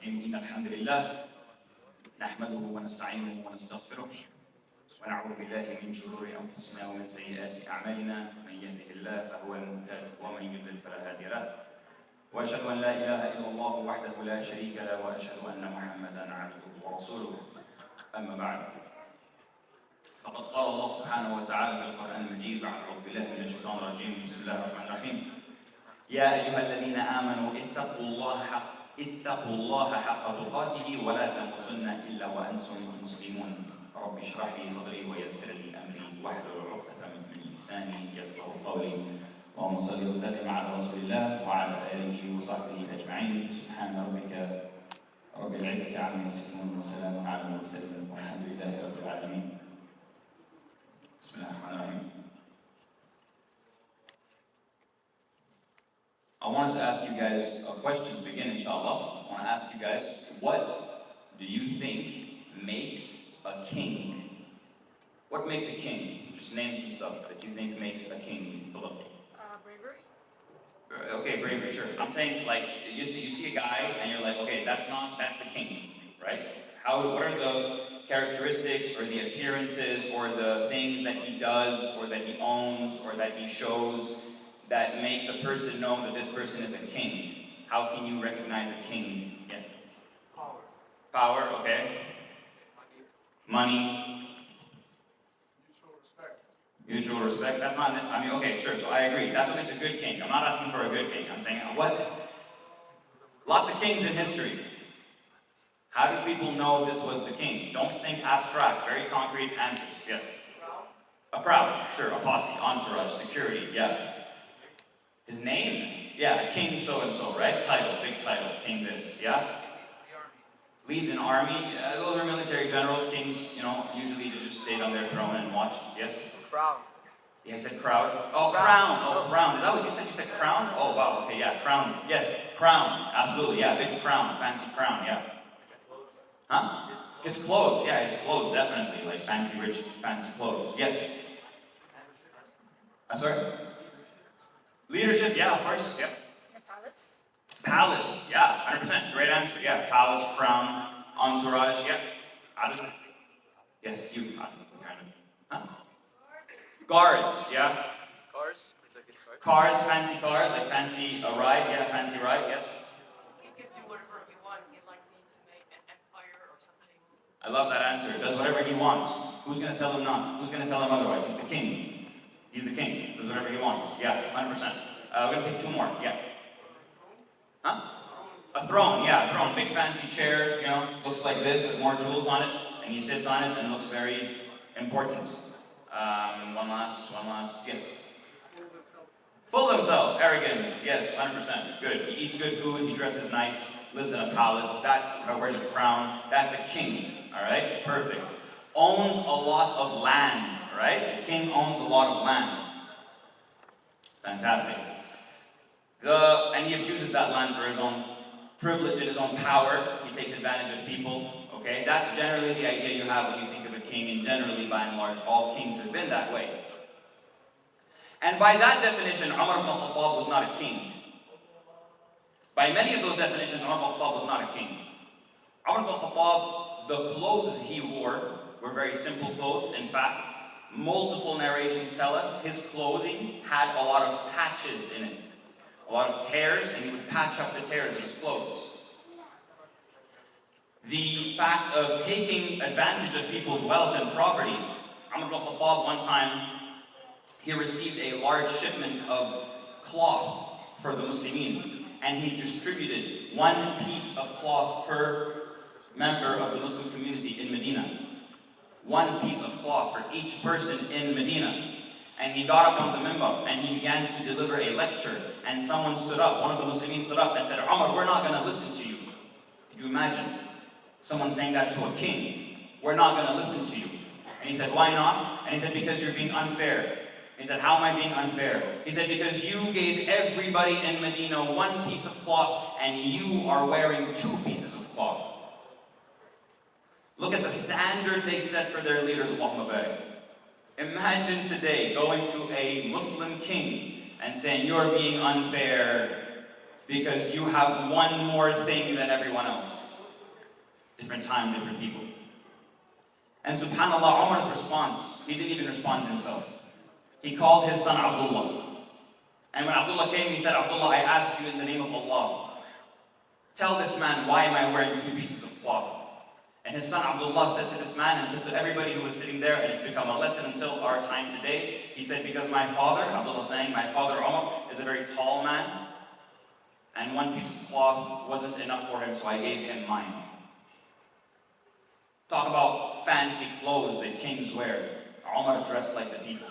الرحيم إن الحمد لله نحمده ونستعينه ونستغفره ونعوذ بالله من شرور أنفسنا ومن سيئات أعمالنا من يهده الله فهو المهتد ومن يضلل فلا هادي له وأشهد أن لا إله إلا الله وحده لا شريك له وأشهد أن محمدا عبده ورسوله أما بعد فقد قال الله سبحانه وتعالى في القرآن المجيد بعد أعوذ بالله من الشيطان الرجيم بسم الله الرحمن الرحيم يا أيها الذين آمنوا اتقوا الله حق تقاته ولا تموتن إلا وأنتم مسلمون رب اشرح لي صدري ويسر لي أمري واحلل عقدة من لساني يفقهوا قولي اللهم صل وسلم على رسول الله وعلى آله وصحبه أجمعين سبحان ربك رب العزة عما يصفون وسلام على المرسلين والحمد لله رب العالمين بسم الله الرحمن الرحيم. I wanted to ask you guys a question to begin, inshallah. I want to ask you guys, what do you think makes a king? What makes a king? Just name some stuff that you think makes a king. Bravery. Okay, bravery, sure. I'm saying, like, you see a guy and you're like, okay, that's the king, right? What are the characteristics or the appearances or the things that he does or that he owns or that he shows that makes a person know that this person is a king? How can you recognize a king? Yeah. Power. Power, okay. Money. Mutual respect. Mutual respect. That's not, I mean, okay, sure, so I agree. That's what makes a good king. I'm not asking for a good king. I'm saying, what? Lots of kings in history. How did people know this was the king? Don't think abstract, very concrete answers. Yes? A crowd, sure, a posse, entourage, security, yeah. His name? Yeah, king so-and-so, right? Title, big title, king this, yeah? Leads an army. Those are military generals. Kings, usually they just stayed on their throne and watched, yes? Crown. Yeah, he said crowd. Oh, crown. Oh, crown. Is that what you said? You said crown? Oh, wow, okay, yeah, crown. Yes, crown, absolutely, yeah, big crown, fancy crown, yeah. Huh? His clothes, yeah, his clothes, definitely, like fancy, rich, fancy clothes. Yes? I'm sorry? Leadership, yeah, of course, yep. Palace. Palace, yeah, 100%, great answer, yeah. Palace, crown, entourage, yeah. Adil? Yes, you, Adil, kind of. Huh? Guards, yeah. Cars. Cars, fancy cars, like fancy a ride, yeah, fancy ride, yes. He can do whatever he wants. He like needs to make an empire or something. I love that answer. Does whatever he wants. Who's going to tell him not? Who's going to tell him otherwise? He's the king. He's the king. Does whatever he wants. Yeah, 100%. We're going to take two more. Yeah. Huh? A throne. Yeah, a throne. Big fancy chair, looks like this with more jewels on it. And he sits on it and looks very important. One last. Yes. Full of himself. Arrogance. Yes, 100%. Good. He eats good food. He dresses nice. Lives in a palace. Wears a crown. That's a king. All right? Perfect. Owns a lot of land. Right? The king owns a lot of land. Fantastic. And he abuses that land for his own privilege and his own power. He takes advantage of people. Okay? That's generally the idea you have when you think of a king, and generally, by and large, all kings have been that way. And by that definition, Omar ibn Khattab was not a king. By many of those definitions, Omar ibn Khattab was not a king. Omar ibn Khattab, the clothes he wore were very simple clothes. In fact, multiple narrations tell us his clothing had a lot of patches in it, a lot of tears, and he would patch up the tears in his clothes. The fact of taking advantage of people's wealth and property, Umar ibn Khattab one time, he received a large shipment of cloth for the Muslimin, and he distributed one piece of cloth per member of the Muslim community in Medina. One piece of cloth for each person in Medina. And he got up on the minbar and he began to deliver a lecture, and someone stood up, one of the Muslims stood up and said, Umar, we're not going to listen to you. Could you imagine? Someone saying that to a king. We're not going to listen to you. And he said, why not? And he said, because you're being unfair. He said, how am I being unfair? He said, because you gave everybody in Medina one piece of cloth and you are wearing two pieces of cloth. Look at the standard they set for their leaders, Allahumma barik. Imagine today going to a Muslim king and saying, you're being unfair because you have one more thing than everyone else. Different time, different people. And subhanAllah, Umar's response, he didn't even respond himself. He called his son Abdullah. And when Abdullah came, he said, Abdullah, I ask you in the name of Allah, tell this man, why am I wearing 2 pieces of cloth? And his son Abdullah said to this man and said to everybody who was sitting there, and it's become a lesson until our time today, he said, because my father, Abdullah saying, my father Omar is a very tall man, and 1 piece of cloth wasn't enough for him, so I gave him mine. Talk about fancy clothes that kings wear. Omar dressed like the people.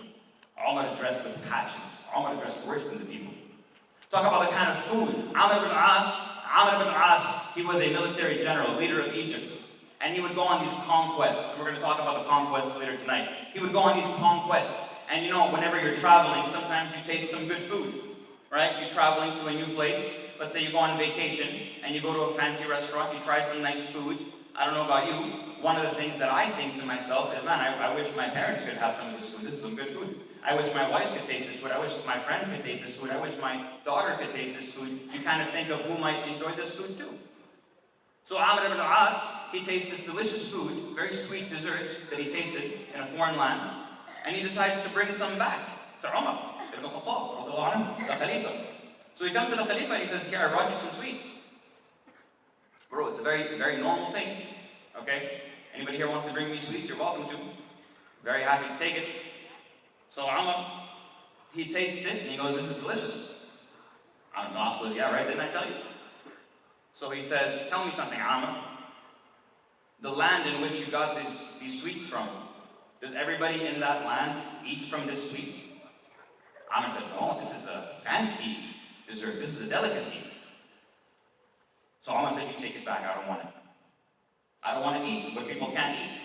Omar dressed with patches. Omar dressed worse than the people. Talk about the kind of food. Amr ibn As, he was a military general, leader of Egypt. And he would go on these conquests. We're going to talk about the conquests later tonight. He would go on these conquests. And you know, whenever you're traveling, sometimes you taste some good food. Right? You're traveling to a new place. Let's say you go on vacation and you go to a fancy restaurant, you try some nice food. I don't know about you. One of the things that I think to myself is, man, I wish my parents could have some of this food. This is some good food. I wish my wife could taste this food. I wish my friend could taste this food. I wish my daughter could taste this food. You kind of think of who might enjoy this food too. So Amr ibn As, he tastes this delicious food, very sweet dessert that he tasted in a foreign land, and he decides to bring some back to Omar ibn Khattab, the Khalifa. So he comes to the Khalifa and he says, here, I brought you some sweets. Bro, it's a very, very normal thing, okay? Anybody here wants to bring me sweets, you're welcome to. Very happy to take it. So Omar, he tastes it and he goes, this is delicious. Amr ibn As goes, yeah, right, didn't I tell you? So he says, tell me something, Amr. The land in which you got these sweets from, does everybody in that land eat from this sweet? Amr said, no, this is a fancy dessert. This is a delicacy. So Omar said, you take it back. I don't want it. I don't want to eat what people can't eat.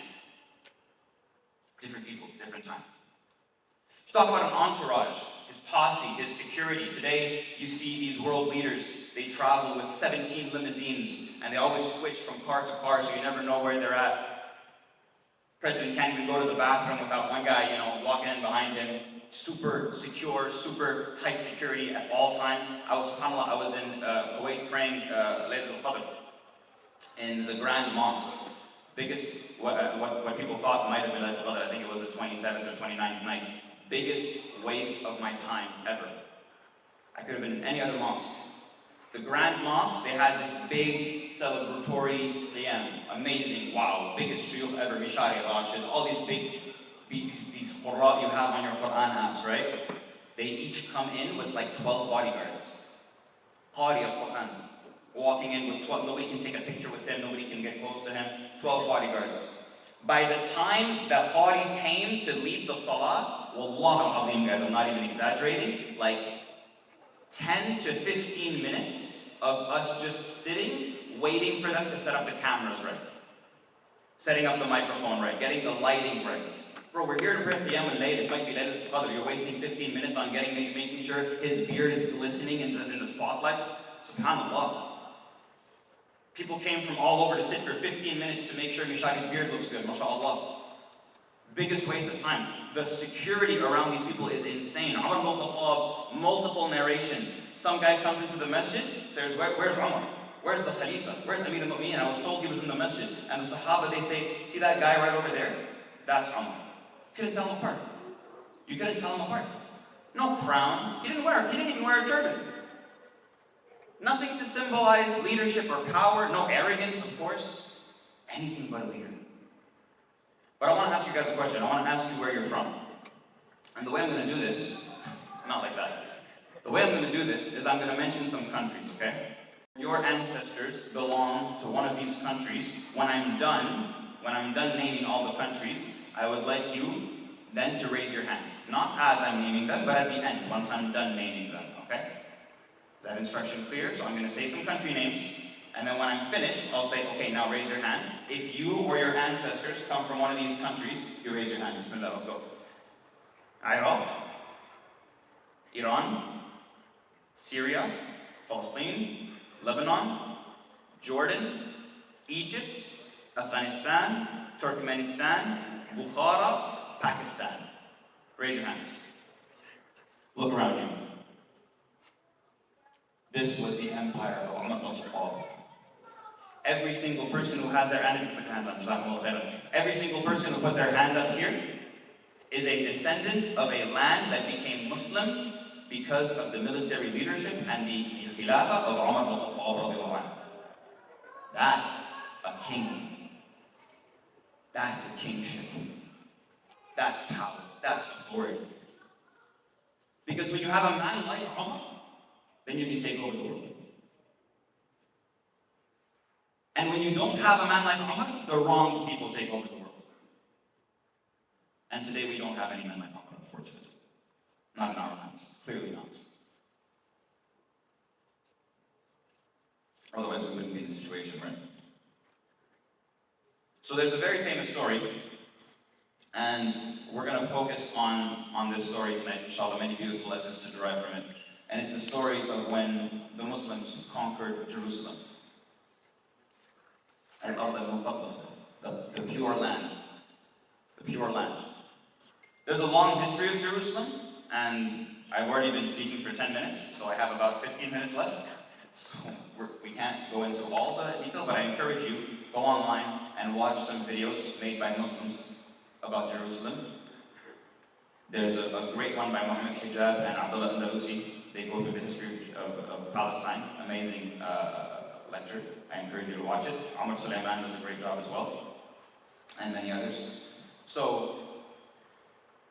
Different people, different time. You talk about an entourage, his posse, his security. Today, you see these world leaders. They travel with 17 limousines, and they always switch from car to car, so you never know where they're at. President can't even go to the bathroom without one guy, walking in behind him. Super secure, super tight security at all times. I was in Kuwait praying Laylatul Qadr in the Grand Mosque. Biggest, what people thought might have been Laylatul Qadr, I think it was the 27th or 29th night. Biggest waste of my time ever. I could have been in any other mosque. The Grand Mosque, they had this big celebratory qiyam. Amazing, wow, biggest shuyukh ever, Mishari Rashid, all these big these qurra you have on your Quran apps, right? They each come in with like 12 bodyguards. Qari of Quran. Walking in with 12, nobody can take a picture with him, nobody can get close to him. 12 bodyguards. By the time that Qari came to lead the salah, wallah al-azim guys, I'm not even exaggerating, like 10 to 15 minutes of us just sitting, waiting for them to set up the cameras right. Setting up the microphone right, getting the lighting right. Bro, we're here to pray Qiyam al-Layl, it might be Laylatul Qadr. You're wasting 15 minutes on making sure his beard is glistening in the spotlight. SubhanAllah. People came from all over to sit for 15 minutes to make sure Mishari's beard looks good, mashallah. Biggest waste of time. The security around these people is insane. Umar ibn Khattab, multiple narration. Some guy comes into the masjid, says, where's Umar? Where's the Khalifa? Where's Amir al-Mu'mineen? I was told he was in the masjid. And the Sahaba, they say, see that guy right over there? That's Umar. Couldn't tell him apart. You couldn't tell him apart. No crown. He didn't even wear a turban. Nothing to symbolize leadership or power. No arrogance, of course. Anything but a leader. But I want to ask you guys a question. I want to ask you where you're from. And the way I'm going to do this, not like that. The way I'm going to do this is I'm going to mention some countries, okay? Your ancestors belong to one of these countries. When I'm done naming all the countries, I would like you then to raise your hand. Not as I'm naming them, but at the end, once I'm done naming them, okay? Is that instruction clear? So I'm going to say some country names, and then when I'm finished, I'll say, okay, now raise your hand. If you or your ancestors come from one of these countries, you raise your hand. Bismillah, let's go. Iraq, Iran, Syria, Palestine, Lebanon, Jordan, Egypt, Afghanistan, Turkmenistan, Bukhara, Pakistan. Raise your hands. Look around you. This was the empire of Umar ibn Khattab. Every single person who has their hand, put your hands up, Jazakumullah khairan. Every single person who put their hand up here is a descendant of a land that became Muslim because of the military leadership and the khilafah of Omar ibn Khattab. That's a king. That's a kingship. That's power. That's authority. Because when you have a man like Omar, then you can take over the world. And when you don't have a man like Omar, the wrong people take over the world. And today we don't have any men like Omar, unfortunately. Not in our hands. Clearly not. Otherwise we wouldn't be in this situation, right? So there's a very famous story, and we're going to focus on this story tonight, inshallah, many beautiful lessons to derive from it. And it's a story of when the Muslims conquered Jerusalem. The pure land. The pure land. There's a long history of Jerusalem, and I've already been speaking for 10 minutes, so I have about 15 minutes left. So we can't go into all the detail, but I encourage you, go online and watch some videos made by Muslims about Jerusalem. There's a great one by Muhammad Hijab and Abdullah Andalusi. They go through the history of Palestine. Amazing lecture. I encourage you to watch it. Omar Suleiman does a great job as well, and many others. So,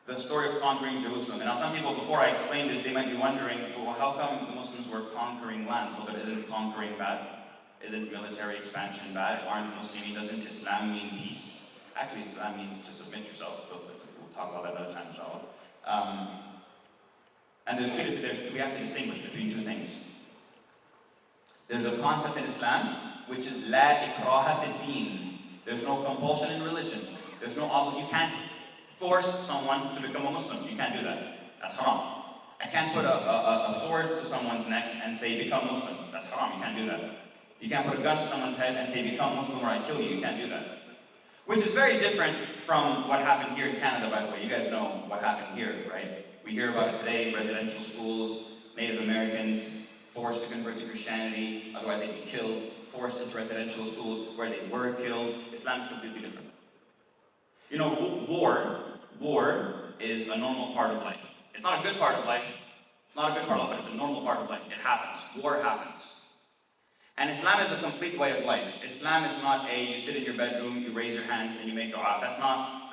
the story of conquering Jerusalem. And now some people, before I explain this, they might be wondering, well, how come the Muslims were conquering land? Well, isn't conquering bad? Isn't military expansion bad? Aren't Muslims, doesn't Islam mean peace? Actually, Islam means to submit yourself, but we'll talk about that another time, inshallah. And we have to distinguish between two things. There's a concept in Islam, which is la ikraha fi din. There's no compulsion in religion. There's no obligation. You can't force someone to become a Muslim. You can't do that. That's haram. I can't put a sword to someone's neck and say, become Muslim. That's haram. You can't do that. You can't put a gun to someone's head and say, become Muslim or I kill you. You can't do that. Which is very different from what happened here in Canada, by the way. You guys know what happened here, right? We hear about it today, residential schools, Native Americans forced to convert to Christianity, otherwise they'd be killed, forced into residential schools where they were killed. Islam is completely different. You know, war is a normal part of life. It's not a good part of life. It's not a good part of life, but it's a normal part of life. It happens. War happens. And Islam is a complete way of life. Islam is not you sit in your bedroom, you raise your hands, and you make dua. That's not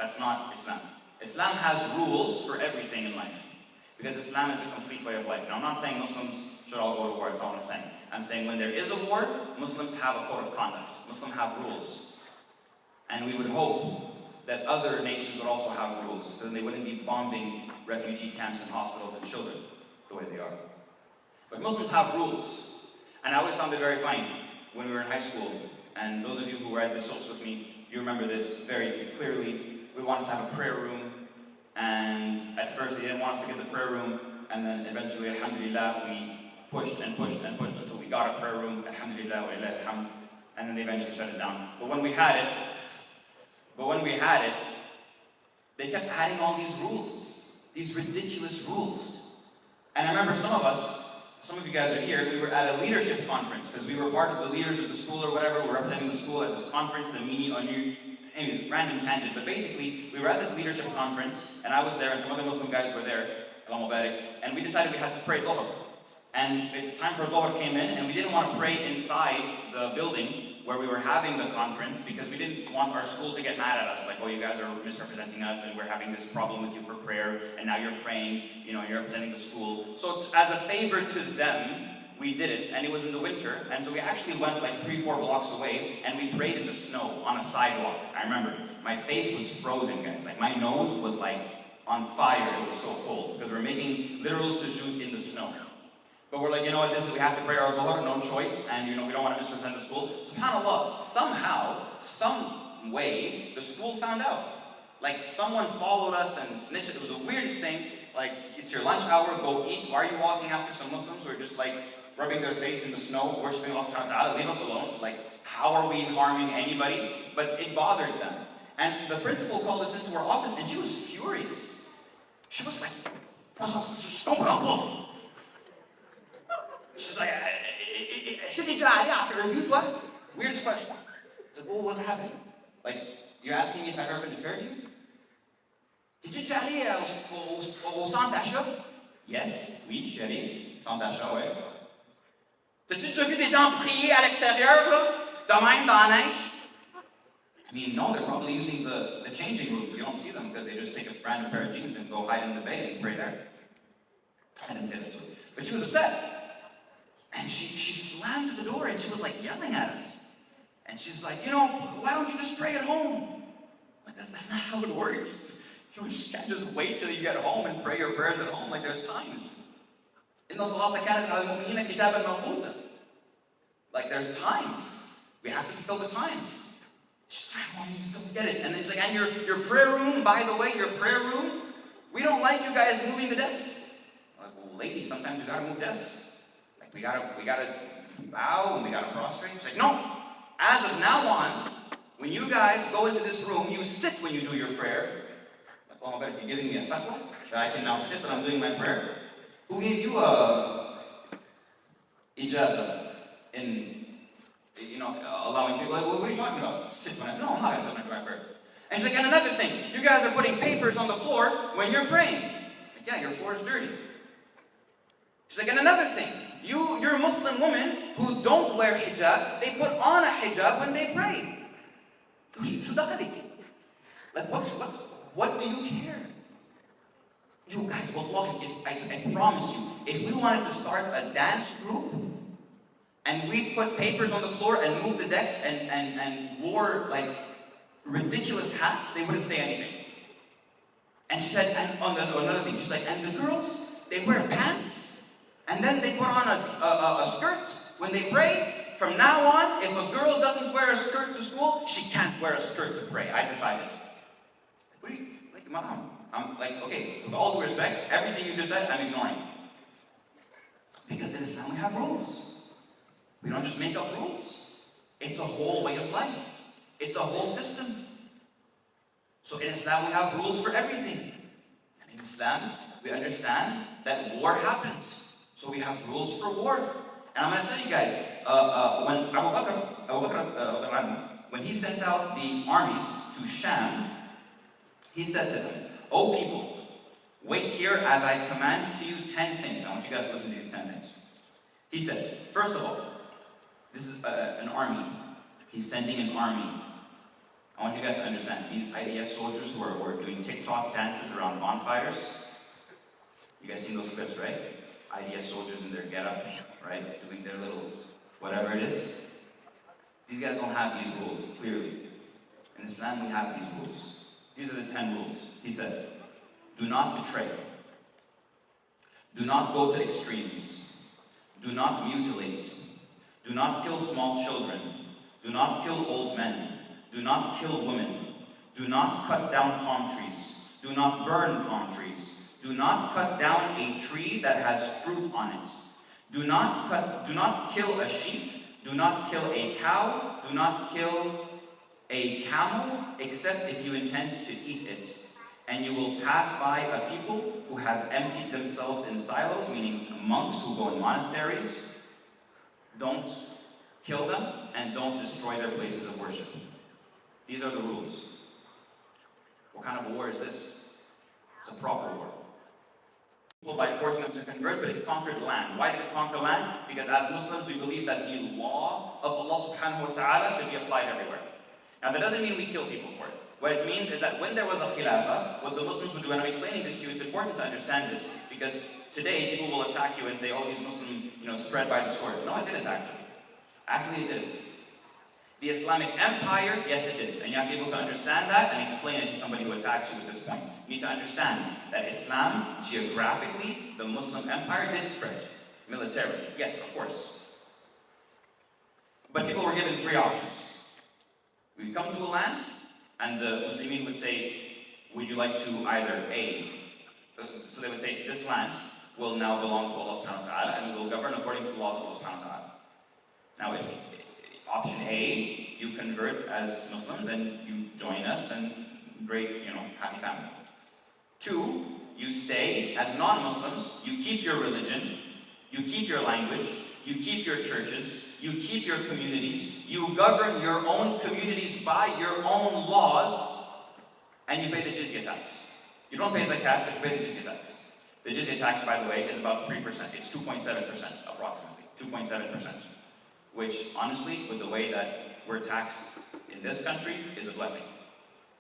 Islam. Islam has rules for everything in life. Because Islam is a complete way of life. Now, I'm not saying Muslims should all go to war, that's not what I'm saying. I'm saying when there is a war, Muslims have a code of conduct. Muslims have rules. And we would hope that other nations would also have rules, because they wouldn't be bombing refugee camps and hospitals and children the way they are. But Muslims have rules. And I always found it very funny when we were in high school, and those of you who were at the source with me, you remember this very clearly. We wanted to have a prayer room, and at first they didn't want us to get the prayer room, and then eventually, alhamdulillah, we pushed and pushed and pushed until we got a prayer room, alhamdulillah, wa lillahi alhamd, and then they eventually shut it down. But when we had it, they kept adding all these rules, these ridiculous rules. And I remember some of you guys are here, we were at a leadership conference, because we were part of the leaders of the school or whatever, we were representing the school at this conference, the mini on you. Anyways, random tangent, but basically, we were at this leadership conference, and I was there, and some other Muslim guys were there, and we decided we had to pray Dhuhr. And the time for Dhuhr came in, and we didn't want to pray inside the building where we were having the conference, because we didn't want our school to get mad at us, like, oh, you guys are misrepresenting us, and we're having this problem with you for prayer, and now you're praying, you're representing the school. So as a favor to them, we did it, and it was in the winter, and so we actually went like 3-4 blocks away, and we prayed in the snow on a sidewalk. I remember, my face was frozen, guys. Like, my nose was like on fire, it was so cold, because we're making literal sujood in the snow. But we're like, you know what, we have to pray our Dhuhr, no choice, and we don't want to misrepresent the school. SubhanAllah, somehow, some way, the school found out. Like, someone followed us and snitched. It was the weirdest thing. Like, it's your lunch hour, go eat. Why are you walking after some Muslims who are just like rubbing their face in the snow, worshiping Allah subhanahu wa ta'ala? Leave us alone. Like, how are we harming anybody? But it bothered them. And the principal called us into her office, and she was furious. She was like, She's like, est-ce que t'es déjà allé en revue, toi? Weirdest question. I said, well, what's happening? Like, you're asking me if I've ever been to Fairview? Did you aller au centre d'achat? Yes, oui, je suis allé. Centre d'achat, ouais. T'as-tu déjà vu des gens prier à l'extérieur, là? De même, dans la neige? I mean, no, they're probably using the changing rooms. You don't see them because they just take a random pair of jeans and go hide in the bay and pray there. I didn't say that to her. But she was upset. And she slammed the door and she was like yelling at us. And she's like, you know, why don't you just pray at home? Like, that's not how it works. You can't just wait till you get home and pray your prayers at home. Like, there's times. إن الصلاة كانت على المؤمنين كتابا موقوتا. Like, there's times. We have to fulfill the times. She's like, I want you to go get it. And then she's like, and your prayer room, by the way, your prayer room, we don't like you guys moving the desks. I'm like, well, lady, sometimes we gotta move desks. Like, we gotta bow and we gotta prostrate. She's like, no. As of now on, when you guys go into this room, you sit when you do your prayer. Like, oh, Omar, you're giving me a fatwa that I can now sit when I'm doing my prayer? Who gave you a ijaza in, you know, allowing people? Like, what are you talking about? Sit when no, I'm not going to sit when I do my prayer. And she's like, and another thing, you guys are putting papers on the floor when you're praying. Like, yeah, your floor is dirty. She's like, and another thing, you're a Muslim woman who don't wear hijab, they put on a hijab when they pray. Like, what do you care? You guys, wallahi, I promise you, if we wanted to start a dance group, and we put papers on the floor and moved the decks and wore like ridiculous hats, they wouldn't say anything. And she said, and another thing, she's like, and the girls, they wear pants, and then they put on a skirt when they pray. From now on, if a girl doesn't wear a skirt to school, she can't wear a skirt to pray. I decided. What are you, like, Mom? I'm like, okay, with all due respect, everything you just said, I'm ignoring. Because in Islam we have rules. We don't just make up rules. It's a whole way of life. It's a whole system. So in Islam we have rules for everything. And in Islam, we understand that war happens. So we have rules for war. And I'm going to tell you guys, when Abu Bakr, when he sent out the armies to Sham, he said to them, "O people, wait here as I command to you 10 things." I want you guys to listen to these 10 things. He said, first of all, this is an army. He's sending an army. I want you guys to understand, these IDF soldiers who are doing TikTok dances around bonfires. You guys seen those clips, right? IDF soldiers in their getup, right? Doing their little whatever it is. These guys don't have these rules, clearly. In Islam, we have these rules. These are the 10 rules. He said, do not betray. Do not go to extremes. Do not mutilate. Do not kill small children. Do not kill old men. Do not kill women. Do not cut down palm trees. Do not burn palm trees. Do not cut down a tree that has fruit on it. Do not kill a sheep. Do not kill a cow. Do not kill a camel, except if you intend to eat it. And you will pass by a people who have emptied themselves in silos, meaning monks who go in monasteries. Don't kill them, and don't destroy their places of worship. These are the rules. What kind of war is this? It's a proper war. People by forcing them to convert, but it conquered land. Why did it conquer land? Because as Muslims, we believe that the law of Allah subhanahu wa ta'ala should be applied everywhere. Now that doesn't mean we kill people for it. What it means is that when there was a khilafah, what the Muslims would do, and I'm explaining this to you, it's important to understand this, because today people will attack you and say, oh, these Muslims, spread by the sword. No, it didn't actually. Actually, it didn't. The Islamic Empire, yes, it did. And you have to be able to understand that and explain it to somebody who attacks you at this point. You need to understand that Islam, geographically, the Muslim Empire did spread. Militarily, yes, of course. But people were given 3 options. We come to a land, and the Muslimin would say, would you like to either A, so they would say, this land will now belong to Allah subhanahu wa ta'ala, and we will govern according to the laws of Allah subhanahu wa ta'ala. Now if option A, you convert as Muslims and you join us and great, happy family. 2, you stay as non-Muslims, you keep your religion, you keep your language, you keep your churches, you keep your communities, you govern your own communities by your own laws, and you pay the jizya tax. You don't pay zakat, but you pay the jizya tax. The jizya tax, by the way, is about 3%. It's 2.7% approximately. 2.7%. Which, honestly, with the way that we're taxed in this country, is a blessing.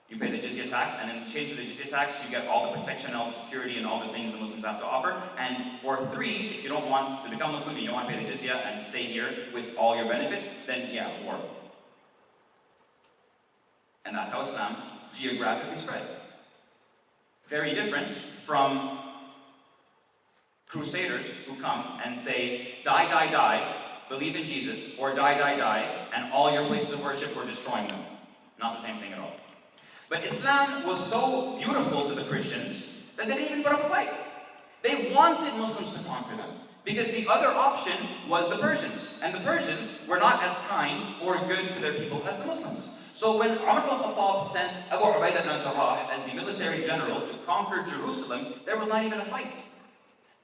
You pay the jizya tax, and in exchange for the jizya tax, you get all the protection, all the security, and all the things the Muslims have to offer. Or 3, if you don't want to become Muslim, you don't want to pay the jizya and stay here with all your benefits, then yeah, war. And that's how Islam geographically spread. Very different from crusaders who come and say, die, die, die, believe in Jesus, or die, die, die, and all your places of worship, we're destroying them. Not the same thing at all. But Islam was so beautiful to the Christians that they didn't even put up a fight. They wanted Muslims to conquer them, because the other option was the Persians. And the Persians were not as kind or good to their people as the Muslims. So when Umar ibn Khattab sent Abu Ubaidah ibn Jarrah as the military general to conquer Jerusalem, there was not even a fight.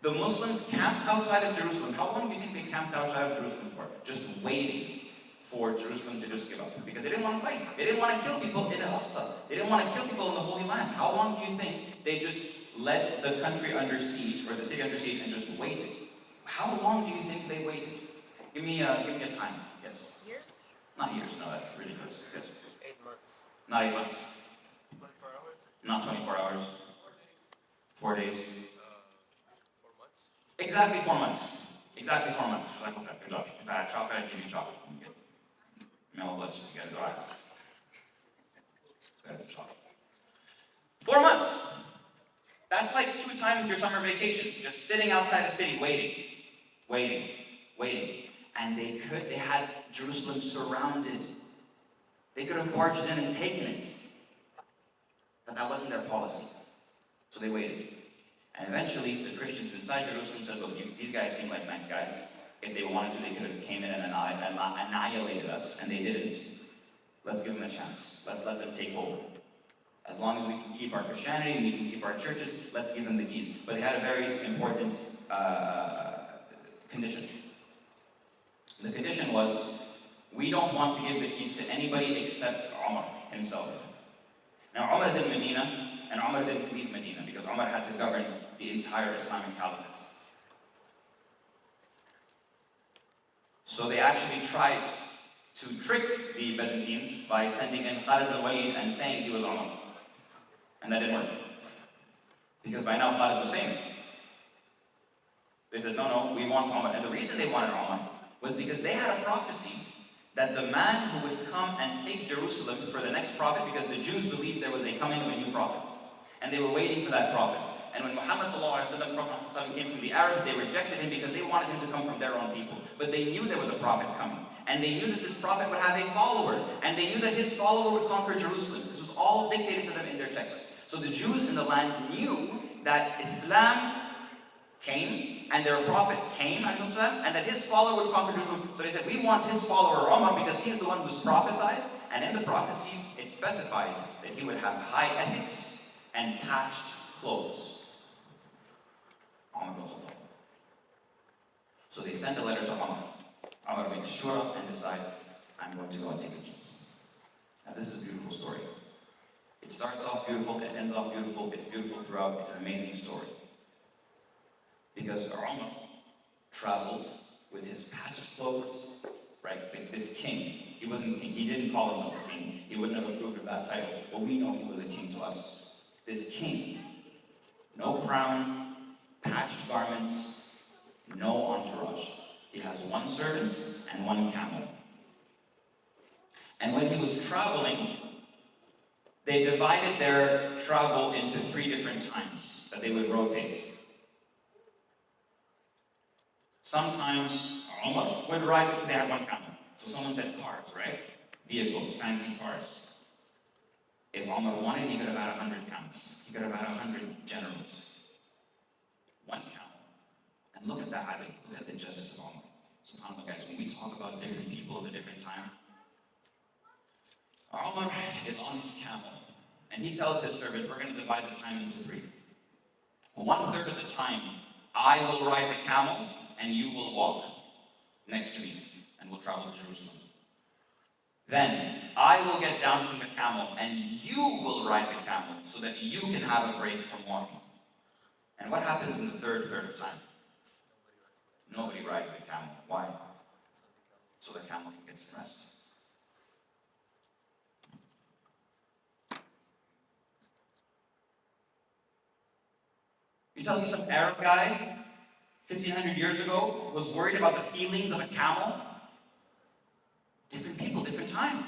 The Muslims camped outside of Jerusalem. How long do you think they camped outside of Jerusalem for? Just waiting for Jerusalem to just give up. Because they didn't want to fight. They didn't want to kill people in Al-Aqsa. They didn't want to kill people in the Holy Land. How long do you think they just led the country under siege, or the city under siege, and just waited? How long do you think they waited? Give me a time. Yes? Years? Not years, no, that's ridiculous. Yes. 8 months. Not 8 months. 24 hours? Not 24 hours. 4 days. 4 months? Exactly 4 months. Exactly 4 months. Good job. If I had chocolate, I'd give you chocolate. No, bless you guys. All right. Chocolate. 4 months. That's like 2 times your summer vacation. Just sitting outside the city, waiting. And they had Jerusalem surrounded. They could have barged in and taken it. But that wasn't their policy. So they waited. And eventually, the Christians inside Jerusalem said, look, these guys seem like nice guys. If they wanted to, they could have came in and annihilated us, and they didn't. Let's give them a chance. Let's let them take over. As long as we can keep our Christianity and we can keep our churches, let's give them the keys. But they had a very important condition. The condition was, we don't want to give the keys to anybody except Omar himself. Now, Omar is in Medina, and Omar didn't leave Medina because Omar had to govern the entire Islamic Caliphate. So they actually tried to trick the Byzantines by sending in Khalid al-Walid and saying he was Omar. And that didn't work. Because by now Khalid was famous. They said, no, we want Omar. And the reason they wanted Omar was because they had a prophecy that the man who would come and take Jerusalem for the next prophet, because the Jews believed there was a coming of a new prophet. And they were waiting for that prophet. And when Muhammad Prophet came from the Arabs, they rejected him because they wanted him to come from their own people. But they knew there was a prophet coming. And they knew that this prophet would have a follower. And they knew that his follower would conquer Jerusalem. This was all dictated to them in their texts. So the Jews in the land knew that Islam came, and their prophet came, and that his follower would conquer Jerusalem. So they said, we want his follower Omar because he's the one who's prophesied, and in the prophecy it specifies that he would have high ethics and patched clothes. Omar bin Khattab. So they sent a letter to Omar. Omar makes shura and decides, I'm going to go and take the keys. Now this is a beautiful story. It starts off beautiful, it ends off beautiful, it's beautiful throughout, it's an amazing story. Because Umar traveled with his patched clothes, right? Like this king. He wasn't king. He didn't call himself a king. He wouldn't have approved of that title. But we know he was a king to us. This king, no crown, patched garments, no entourage. He has one servant and one camel. And when he was traveling, they divided their travel into 3 different times that they would rotate. Sometimes Umar would ride because they had one camel. So someone said cars, right? Vehicles, fancy cars. If Umar wanted, he could have had 100 camels. He could have had 100 generals. One camel. And look at that, look at the justice of Umar. SubhanAllah, guys, when we talk about different people of a different time, Umar is on his camel. And he tells his servant, we're going to divide the time into 3. 1/3 of the time, I will ride the camel, and you will walk next to me. and we'll travel to Jerusalem. Then I will get down from the camel, and you will ride the camel, so that you can have a break from walking. And what happens in the third time? Nobody rides the camel. Why? So the camel can get some rest. You tell me some Arab guy 1,500 years ago was worried about the feelings of a camel? Different people, different time.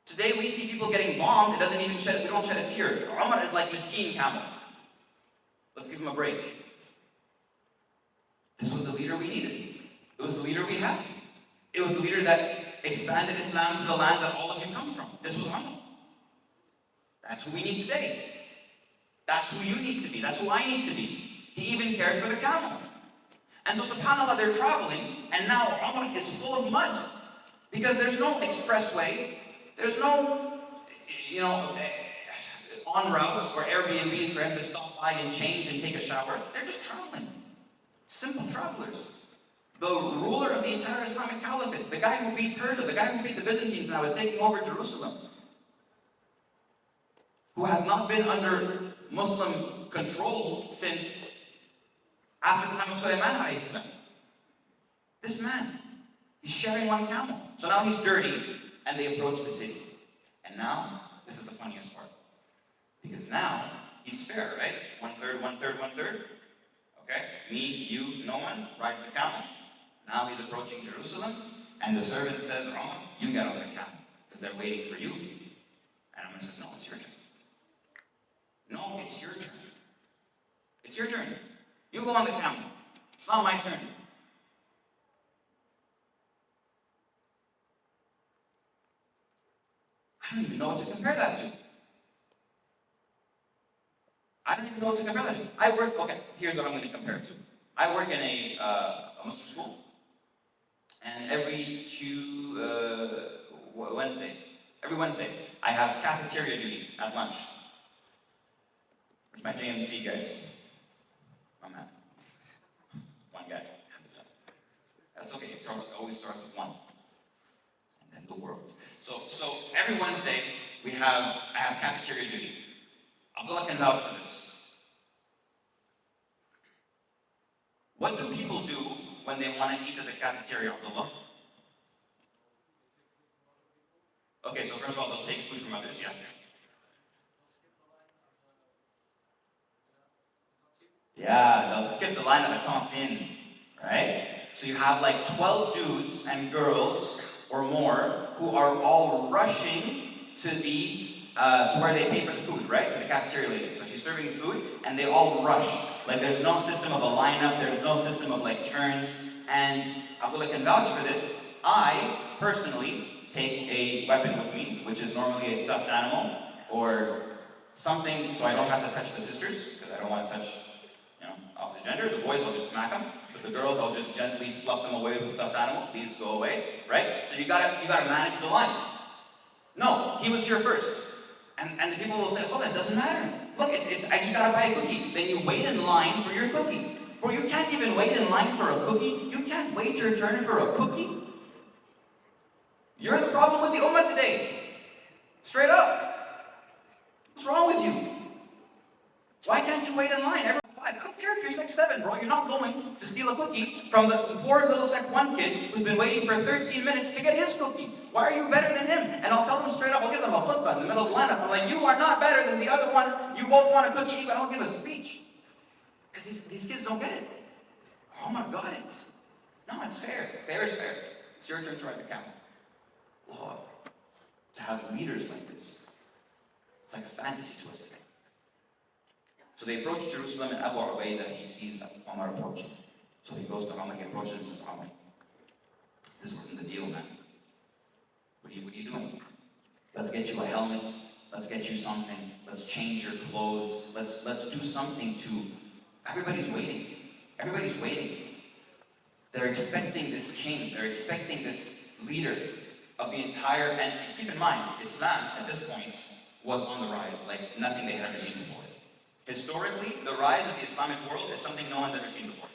Today we see people getting bombed, we don't shed a tear. Omar is like miskeen camel. Let's give him a break. This was the leader we needed. It was the leader we had. It was the leader that expanded Islam to the lands that all of you come from. This was Omar. That's who we need today. That's who you need to be. That's who I need to be. He even cared for the camel. And so subhanAllah, they're traveling, and now Omar is full of mud. Because there's no expressway, there's no, on routes or Airbnbs for him to stop by and change and take a shower. They're just traveling. Simple travelers. The ruler of the entire Islamic Caliphate, the guy who beat Persia, the guy who beat the Byzantines now is taking over Jerusalem, who has not been under Muslim control since after the time of Sulaiman alayhi salam. This man, he's sharing one camel. So now he's dirty, and they approach the city. And now, this is the funniest part. Because now, he's fair, right? 1/3, 1/3, 1/3. Okay? Me, you, no one rides the camel. Now he's approaching Jerusalem, and the servant says, Omar, you get on the camel, because they're waiting for you. And Omar says, no, it's your turn. No, it's your turn. It's your turn. You go on the camel. It's not my turn. I don't even know what to compare that to. I don't even know what to compare that to. Okay, here's what I'm going to compare it to. I work in a Muslim school. And every Wednesday, I have cafeteria duty at lunch. Where's my JMC guys? Oh man. One guy. That's okay, it always starts with one. And then the world. So every Wednesday, I have cafeteria duty. Abdullah can vouch for this. What do people do when they want to eat at the cafeteria, Abdullah? Okay, so first of all, they'll take food from others, yeah? Yeah, they'll skip the line at the cantine, right? So you have like 12 dudes and girls or more who are all rushing to where they pay for the food, right? To the cafeteria lady. So she's serving food, and they all rush. Like there's no system of a lineup, there's no system of like turns. And Abdullah can vouch for this. I personally take a weapon with me, which is normally a stuffed animal or something, so I don't have to touch the sisters, because I don't want to touch, opposite gender. The boys, I'll just smack them. But the girls, I'll just gently fluff them away with the stuffed animal. Please go away, right? So you gotta manage the line. No, he was here first. And the people will say, oh, that doesn't matter. Look, I just gotta buy a cookie. Then you wait in line for your cookie. Or you can't even wait in line for a cookie. You can't wait your turn for a cookie. You're the problem with the ummah today. Straight up. What's wrong with you? Why can't you wait in line? Everyone's 5. I don't care if you're 6, 7, bro. You're not going to steal a cookie from the poor little Sec 1 kid who's been waiting for 13 minutes to get his cookie. Why are you better than him? And I'll tell them straight up, I'll give them a khutbah in the middle of the lineup. I'm like, you are not better than the other one. You both want a cookie, but I'll give a speech. Because these kids don't get it. Omar got it. No, it's fair. Fair is fair. It's your turn to ride the camel. Lord, to have leaders like this, it's like a fantasy to us today. So they approach Jerusalem, and Abu Ubaidah, he sees Omar approaching. So he goes to Omar, he approaches and says, Omar, this wasn't the deal, man. What are you doing? Let's get you a helmet. Let's get you something. Let's change your clothes. Let's do something to... Everybody's waiting. Everybody's waiting. They're expecting this king. They're expecting this leader of the entire... And keep in mind, Islam at this point was on the rise, like nothing they had ever seen before. Historically, the rise of the Islamic world is something no one's ever seen before.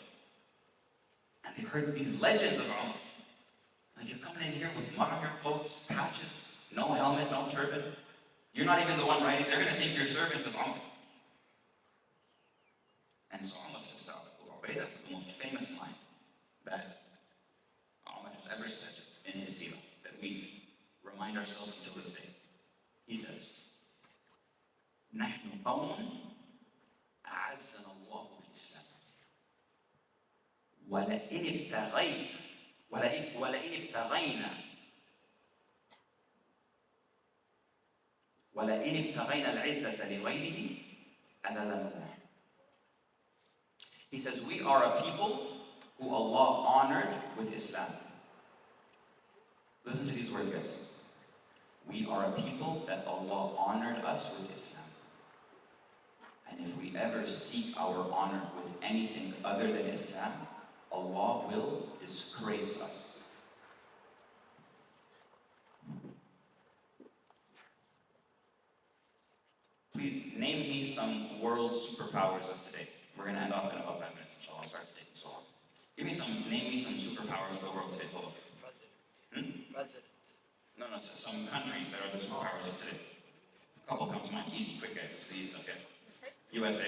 And They've heard these legends of Omar. Like, you're coming in here with mud on your clothes, patches, no helmet, no turban. You're not even the one writing. They're going to think your servant is Omar. And so Omar says to Abu Ubaidah, the most famous line that Omar has ever said in his seerah, that we remind ourselves until this day. He says, نحن قوم أعزنا الله بالإسلام ولئن ابتغينا العزة لغيره أذلنا. He says, we are a people who Allah honored with Islam. Listen to these words, guys. We are a people that Allah honored us with Islam. And if we ever seek our honor with anything other than Islam, Allah will disgrace us. Please name me some world superpowers of today. We're going to end off in about 5 minutes, inshallah. Sorry for taking so long. Name me some superpowers of the world today. Total. President. No, some countries that are the superpowers of today. A couple come to mind. Easy, quick, guys. It's easy, okay. USA.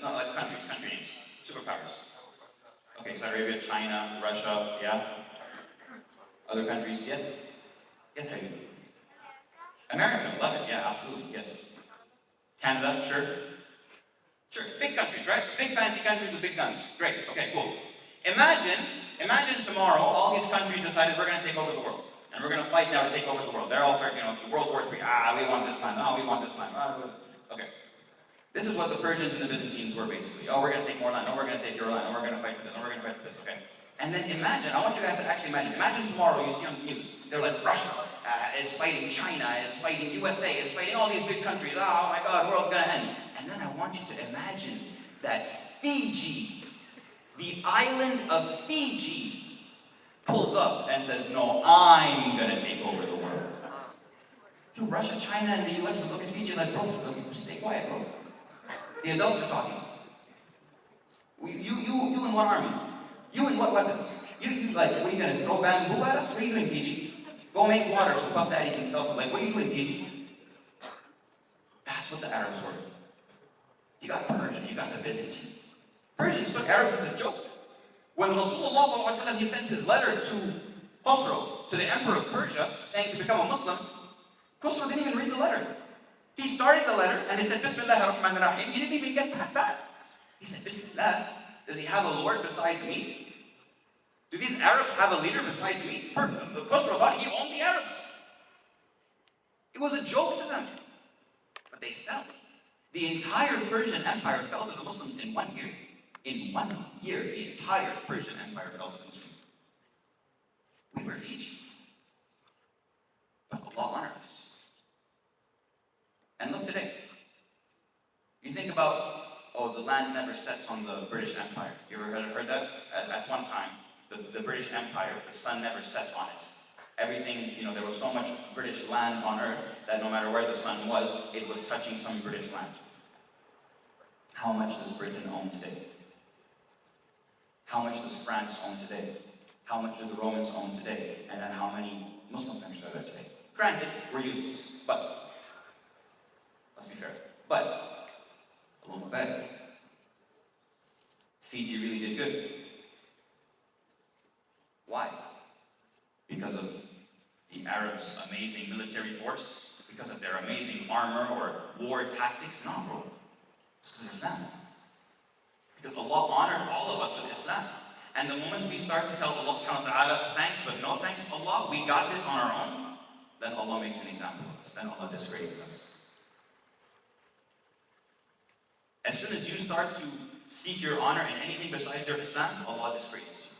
No, like country names. Superpowers. Okay, Saudi Arabia, China, Russia, yeah? Other countries, yes? Yes, how are you? America, love it, yeah, absolutely, yes. Canada, sure. Sure, big countries, right? Big fancy countries with big guns. Great, okay, cool. Imagine tomorrow all these countries decided we're going to take over the world. And we're going to fight now to take over the world. They're all starting, World War III. We want this land. We want this land. Okay. This is what the Persians and the Byzantines were basically. We're going to take more land. We're going to take your land. We're going to fight for this. We're going to fight for this. Okay. And then imagine, I want you guys to actually imagine. Imagine tomorrow you see on the news, they're like, Russia is fighting China, is fighting USA, is fighting all these big countries. Oh my God, the world's going to end. And then I want you to imagine that Fiji, the island of Fiji, pulls up and says, no, I'm going to take over the world. Russia, China, and the US would look at Fiji like, bro, stay quiet, bro. The adults are talking. You in what army? You in what weapons? You like, what are you going to throw bamboo at us? What are you doing, Fiji? Go make water so Puff Daddy can sell some. Like, what are you doing, Fiji? That's what the Arabs were. You got Persia, you got the Byzantines. Persians took Arabs as a joke. When Rasulullah ﷺ, he sent his letter to Khosrow, to the emperor of Persia, saying to become a Muslim, Khosrow didn't even read the letter. He started the letter and it said, Bismillah ar-Rahman ar-Rahim. He didn't even get past that. He said, Bismillah, does he have a Lord besides me? Do these Arabs have a leader besides me? Khosrow thought he owned the Arabs. It was a joke to them. But they fell. The entire Persian Empire fell to the Muslims in 1 year. In 1 year, the entire Persian Empire fell to the Muslims. We were Fiji. But Allah honored us. And look today. You think about, the land never sets on the British Empire. You ever heard that? At one time, the British Empire, the sun never sets on it. Everything, there was so much British land on earth that no matter where the sun was, it was touching some British land. How much does Britain own today? How much does France own today? How much do the Romans own today? And then how many Muslim countries are there today? Granted, we're useless, but let's be fair. But along with that, Fiji really did good. Why? Because of the Arabs' amazing military force? Because of their amazing armor or war tactics? No, bro. It's because of Islam. Because Allah honored all of us with Islam. And the moment we start to tell Allah subhanahu wa ta'ala, thanks but no thanks, Allah, we got this on our own, then Allah makes an example of us. Then Allah disgraces us. As soon as you start to seek your honor in anything besides your Islam, Allah disgraces you.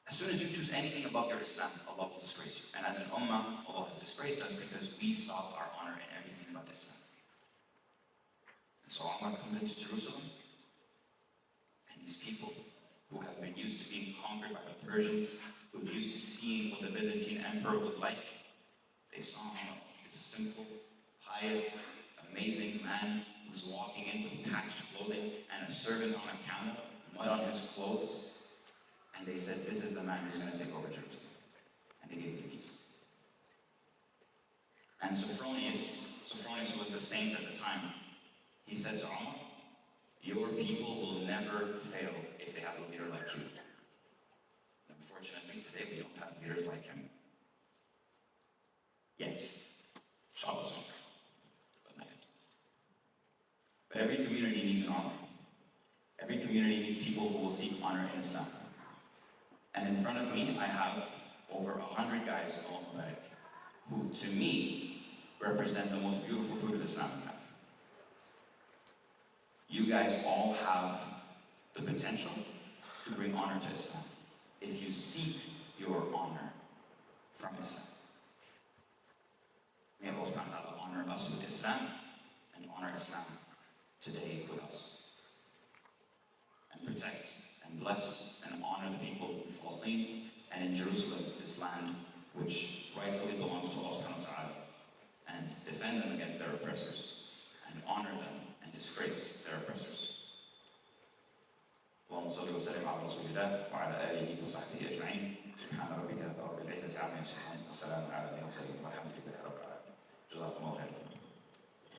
As soon as you choose anything above your Islam, Allah will disgrace you. And as an ummah, Allah has disgraced us because we sought our honor in everything but Islam. And so Omar comes into Jerusalem, and these people who have been used to being conquered by the Persians, who were used to seeing what the Byzantine emperor was like, they saw him as a simple, pious, amazing man whose walking in with patched clothing and a servant on a counter, mud on his clothes. And they said, this is the man who's going to take over Jerusalem. And they gave him the keys. And Sophronius, who was the saint at the time, he said to Omar, your people will never fail if they have a leader like you. Unfortunately, today we don't have leaders like him. Yet. Shabbos, but not yet. But every community needs an honor. Every community needs people who will seek honor in Islam. And in front of me, I have over 100 guys in Omar who, to me, represent the most beautiful fruit of Islam we have. You guys all have the potential to bring honor to Islam if you seek your honor from Islam. May Allah subhanahu wa ta'ala honor us with Islam and honor Islam today with us. And protect and bless and honor the people in Palestine and in Jerusalem, this land which rightfully belongs to Allah subhanahu wa ta'ala, and defend them against their oppressors and honor them and disgrace their oppressors. اللهم صل وسلم على رسول الله وعلى آله وصحبه أجمعين.